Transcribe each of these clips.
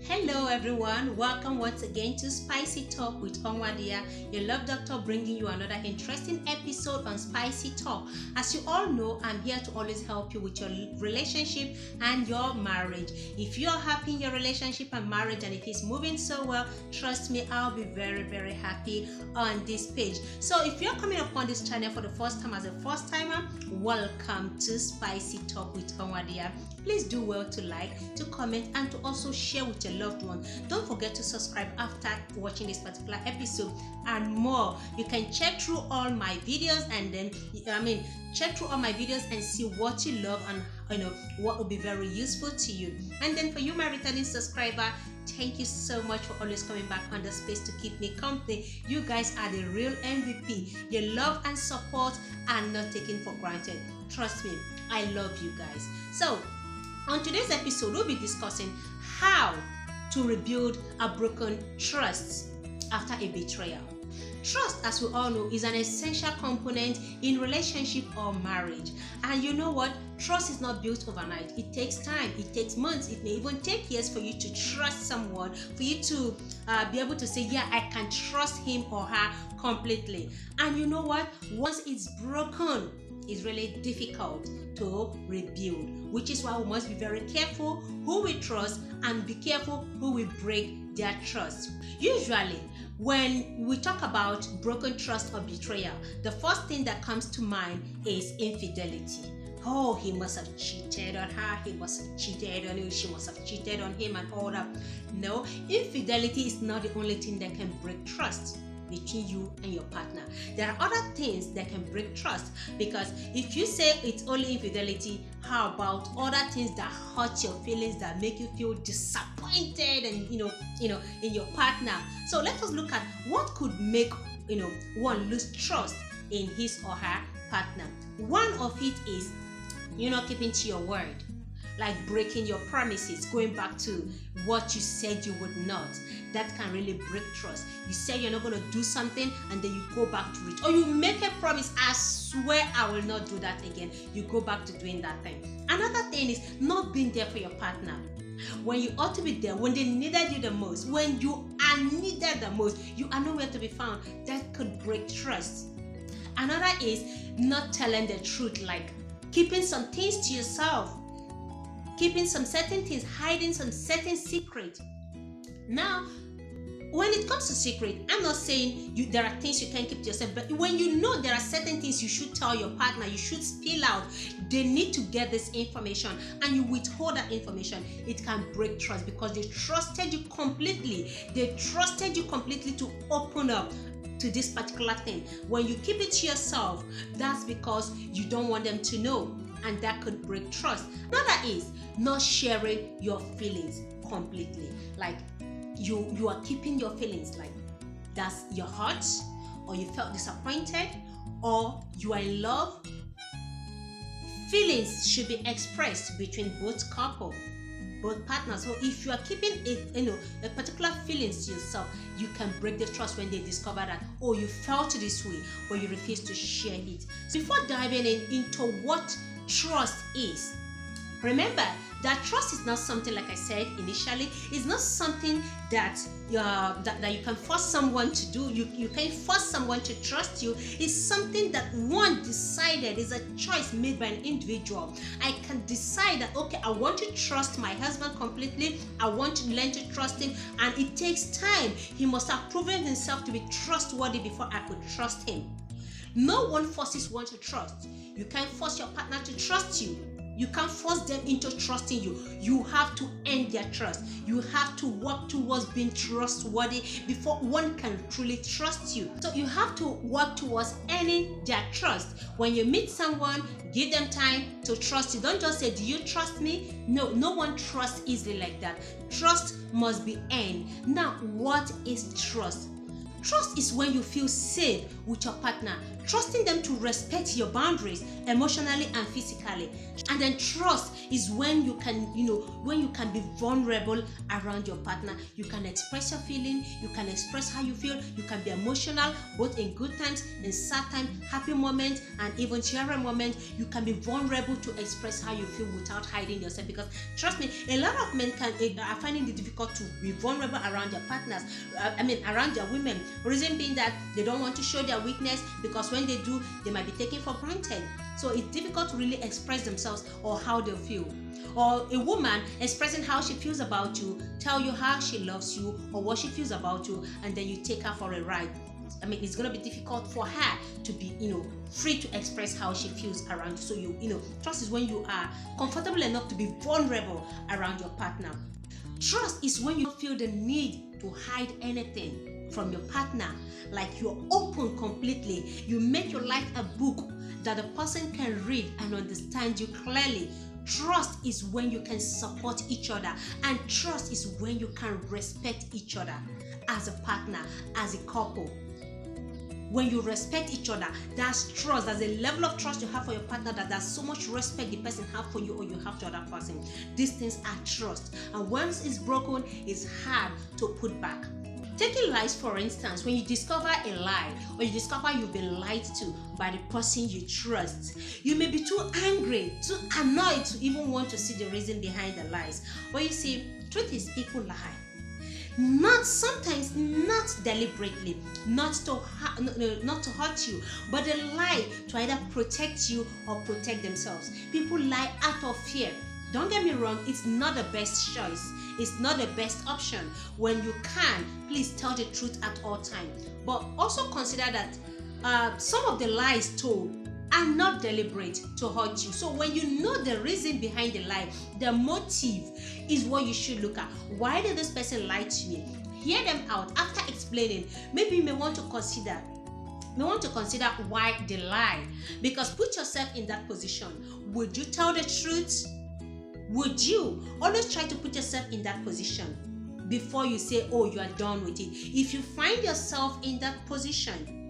Hello everyone, welcome once again to Spicy Talk with Onwadia, your love doctor, bringing you another interesting episode on Spicy Talk. As you all know, I'm here to always help you with your relationship and your marriage. If you're happy in your relationship and marriage and if it's moving so well, trust me, I'll be very happy on this page. So if you're coming upon this channel for the first time as a first timer, welcome to Spicy Talk with Onwadia. Please do well to like, to comment, and to also share with your loved one. Don't forget to subscribe after watching this particular episode and more. You can check through all my videos and then check through all my videos and see what you love and what will be very useful to you. And then for you, my returning subscriber, thank you so much for always coming back on the space to keep me company. You guys are the real MVP. Your love and support are not taken for granted. Trust me, I love you guys. So on today's episode, we'll be discussing how to rebuild a broken trust after a betrayal. Trust, as we all know, is an essential component in relationship or marriage. And you know what? Trust is not built overnight. It takes time. It takes months. It may even take years for you to trust someone, for you to be able to say, yeah, I can trust him or her completely. And you know what? Once it's broken, it's really difficult to rebuild, which is why we must be very careful who we trust and be careful who we break their trust. Usually, when we talk about broken trust or betrayal, the first thing that comes to mind is infidelity. Oh, he must have cheated on her, he must have cheated on you, she must have cheated on him and all that. No, infidelity is not the only thing that can break trust between you and your partner. There are other things that can break trust, because if you say it's only infidelity, how about other things that hurt your feelings, that make you feel disappointed and in your partner? So let us look at what could make one lose trust in his or her partner. One of it is not keeping to your word, like breaking your promises, going back to what you said you would not. That can really break trust. You say you're not going to do something and then you go back to it. Or you make a promise, I swear I will not do that again. You go back to doing that thing. Another thing is not being there for your partner when you ought to be there, when they needed you the most, when you are needed the most, you are nowhere to be found. That could break trust. Another is not telling the truth, like keeping some things to yourself, keeping some certain things, hiding some certain secret. Now, when it comes to secret, I'm not saying there are things you can't keep to yourself, but when you know there are certain things you should tell your partner, you should spill out, they need to get this information, and you withhold that information, it can break trust, because they trusted you completely. They trusted you completely to open up to this particular thing. When you keep it to yourself, that's because you don't want them to know, and that could break trust. Another is not sharing your feelings completely. Like you are keeping your feelings, like that's your heart, or you felt disappointed, or you are in love. Feelings should be expressed between both couple, both partners. So if you are keeping a particular feelings to yourself, you can break the trust when they discover that, oh, you felt this way, or you refuse to share it. So before diving into what trust is, remember that trust is not something, like I said initially, it's not something that you can force someone to do. You can't force someone to trust you. It's something that one decided. Is a choice made by an individual. I can decide that, okay, I want to trust my husband completely. I want to learn to trust him, and it takes time. He must have proven himself to be trustworthy before I could trust him. No one forces one to trust. You can't force your partner to trust you. You can't force them into trusting you. You have to earn their trust. You have to work towards being trustworthy before one can truly trust you. So you have to work towards earning their trust. When you meet someone, give them time to trust you. Don't just say, do you trust me? No one trusts easily like that. Trust must be earned. Now, what is trust? Trust is when you feel safe with your partner, trusting them to respect your boundaries emotionally and physically. And then trust is when you can be vulnerable around your partner. You can express your feeling, you can express how you feel, you can be emotional, both in good times, in sad times, happy moments, and even cheering moments. You can be vulnerable to express how you feel without hiding yourself. Because trust me, a lot of men are finding it difficult to be vulnerable around their partners, around their women. Reason being that they don't want to show their weakness, because when they do, they might be taken for granted. So it's difficult to really express themselves or how they feel. Or a woman expressing how she feels about you, tell you how she loves you or what she feels about you, and then you take her for a ride. It's going to be difficult for her to be, free to express how she feels around you. So trust is when you are comfortable enough to be vulnerable around your partner. Trust is when you feel the need to hide anything from your partner, like you're open completely. You make your life a book that the person can read and understand you clearly. Trust is when you can support each other, and trust is when you can respect each other as a partner, as a couple. When you respect each other, that's trust. There's a level of trust you have for your partner, that there's so much respect the person have for you or you have to other person. These things are trust, and once it's broken, it's hard to put back. Taking lies, for instance, when you discover a lie or you discover you've been lied to by the person you trust, you may be too angry, too annoyed to even want to see the reason behind the lies. But you see, truth is people lie. Sometimes not deliberately, not to hurt you, but they lie to either protect you or protect themselves. People lie out of fear. Don't get me wrong, it's not the best choice. It's not the best option. When you can, please tell the truth at all times. But also consider that some of the lies told are not deliberate to hurt you. So when you know the reason behind the lie, the motive is what you should look at. Why did this person lie to me? Hear them out. After explaining, maybe you may want to consider why they lie. Because put yourself in that position. Would you tell the truth? Would you? Always try to put yourself in that position before you say, oh, you are done with it. If you find yourself in that position,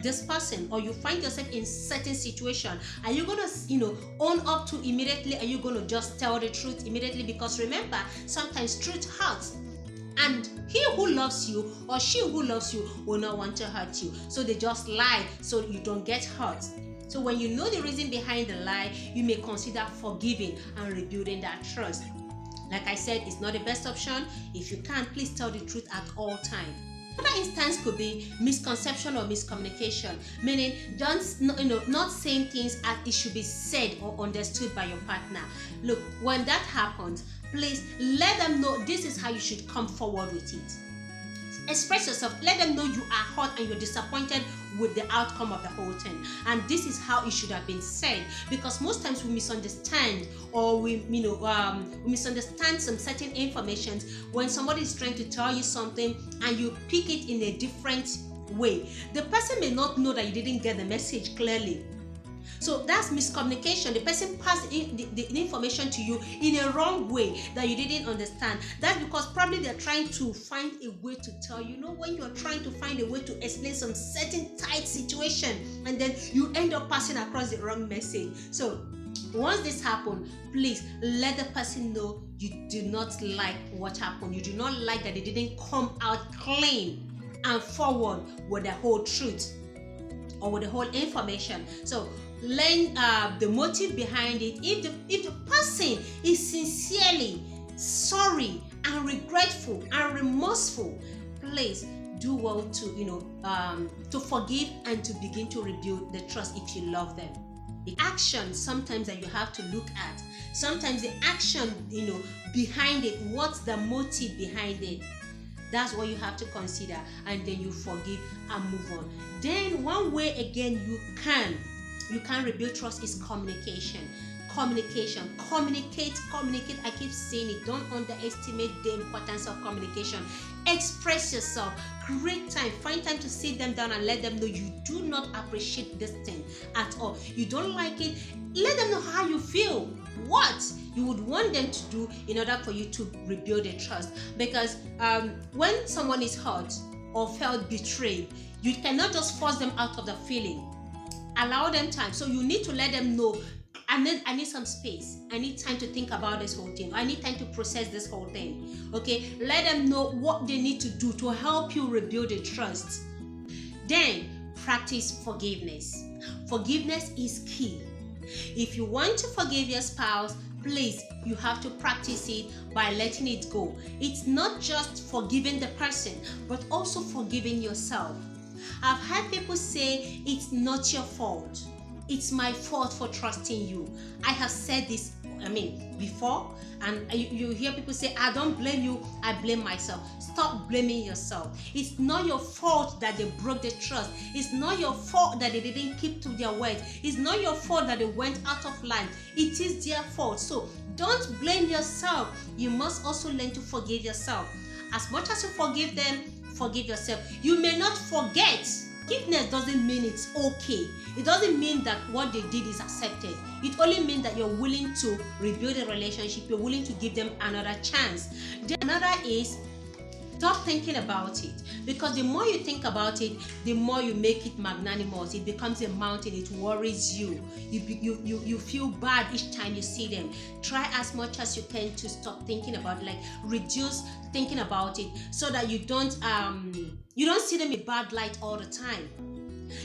this person, or you find yourself in certain situation, are you going to own up to immediately? Are you going to just tell the truth immediately? Because remember, sometimes truth hurts, and he who loves you or she who loves you will not want to hurt you, so they just lie so you don't get hurt. So when you know the reason behind the lie, you may consider forgiving and rebuilding that trust. Like I said, it's not the best option. If you can, please tell the truth at all times. Another instance could be misconception or miscommunication, meaning not saying things as it should be said or understood by your partner. Look, when that happens, please let them know this is how you should come forward with it. Express yourself. Let them know you are hurt and you're disappointed with the outcome of the whole thing. And this is how it should have been said. Because most times we misunderstand, or we misunderstand some certain information when somebody is trying to tell you something and you pick it in a different way. The person may not know that you didn't get the message clearly. So that's miscommunication. The person passed the information to you in a wrong way that you didn't understand. That's because probably they're trying to find a way to tell you. When you're trying to find a way to explain some certain tight situation, and then you end up passing across the wrong message. So once this happens, please let the person know you do not like what happened. You do not like that they didn't come out clean and forward with the whole truth or with the whole information. So learn the motive behind it. If the person is sincerely sorry and regretful and remorseful, please do well to forgive and to begin to rebuild the trust if you love them. The action sometimes that you have to look at, sometimes the action behind it, what's the motive behind it, that's what you have to consider, and then you forgive and move on. Then one way again you can rebuild trust is communication. Communicate. I keep saying it. Don't underestimate the importance of communication. Express yourself. Create time. Find time to sit them down and let them know you do not appreciate this thing at all. You don't like it. Let them know how you feel. What you would want them to do in order for you to rebuild the trust. Because when someone is hurt, or felt betrayed, you cannot just force them out of the feeling. Allow them time. So you need to let them know, I need some space. I need time to think about this whole thing. I need time to process this whole thing. Okay, let them know what they need to do to help you rebuild the trust. Then practice forgiveness. Forgiveness is key. If you want to forgive your spouse, please, you have to practice it by letting it go. It's not just forgiving the person, but also forgiving yourself. I've had people say, it's not your fault. It's my fault for trusting you. I have said this, before, and you hear people say, I don't blame you, I blame myself. Stop blaming yourself. It's not your fault that they broke the trust. It's not your fault that they didn't keep to their word. It's not your fault that they went out of line. It is their fault. So don't blame yourself. You must also learn to forgive yourself. As much as you forgive them, forgive yourself. You may not forget. Forgiveness doesn't mean it's okay. It doesn't mean that what they did is accepted. It only means that you're willing to rebuild a relationship. You're willing to give them another chance. Then another is, stop thinking about it, because the more you think about it, the more you make it magnanimous. It becomes a mountain. It worries you. You feel bad each time you see them. Try as much as you can to stop thinking about it, like reduce thinking about it, so that you don't see them in bad light all the time.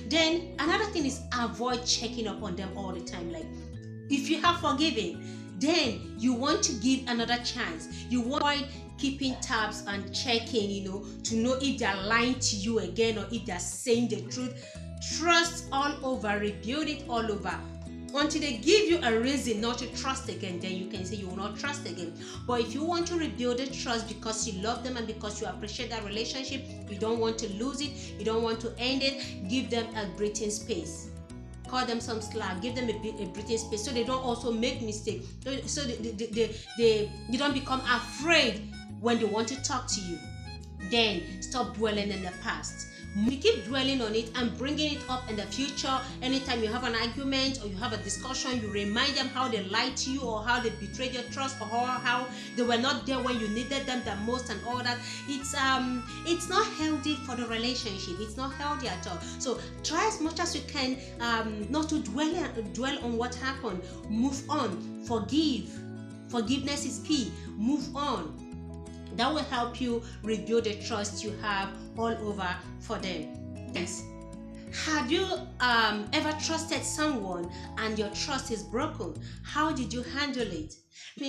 Then another thing is, avoid checking up on them all the time. Like, if you have forgiven, then you want to give another chance. You want to avoid keeping tabs and checking, to know if they're lying to you again or if they're saying the truth. Trust all over, rebuild it all over. Until they give you a reason not to trust again, then you can say you will not trust again. But if you want to rebuild the trust because you love them and because you appreciate that relationship, you don't want to lose it, you don't want to end it, give them a breathing space. Call them some slack, give them a breathing space so they don't also make mistakes. So you don't become afraid when they want to talk to you. Then stop dwelling in the past. You keep dwelling on it and bringing it up in the future. Anytime you have an argument or you have a discussion, you remind them how they lied to you or how they betrayed your trust or how they were not there when you needed them the most and all that. It's not healthy for the relationship. It's not healthy at all. So try as much as you can not to dwell on what happened. Move on. Forgive. Forgiveness is key. Move on. That will help you rebuild the trust you have all over for them. Yes. Have you ever trusted someone and your trust is broken? How did you handle it?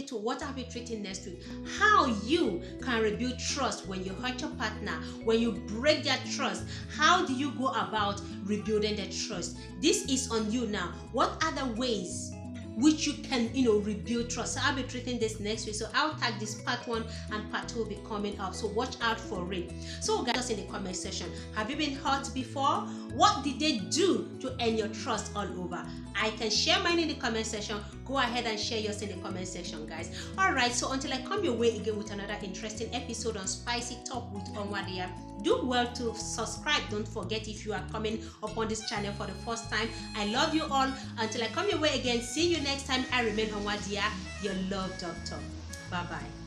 To what I'll be treating next week. How you can rebuild trust when you hurt your partner, when you break their trust. How do you go about rebuilding the trust? This is on you now. What are the ways which you can rebuild trust? So I'll be treating this next week. So I'll tag this part 1 and part 2 will be coming up. So watch out for it. So guys, in the comment section, have you been hurt before? What did they do to earn your trust all over? I can share mine in the comment section. Go ahead and share yours in the comment section, guys. Alright, so until I come your way again with another interesting episode on Spicy Talk with Onwadia, do well to subscribe. Don't forget, if you are coming upon this channel for the first time. I love you all. Until I come your way again, see you next time. I remain Onwadia, your love doctor. Bye bye.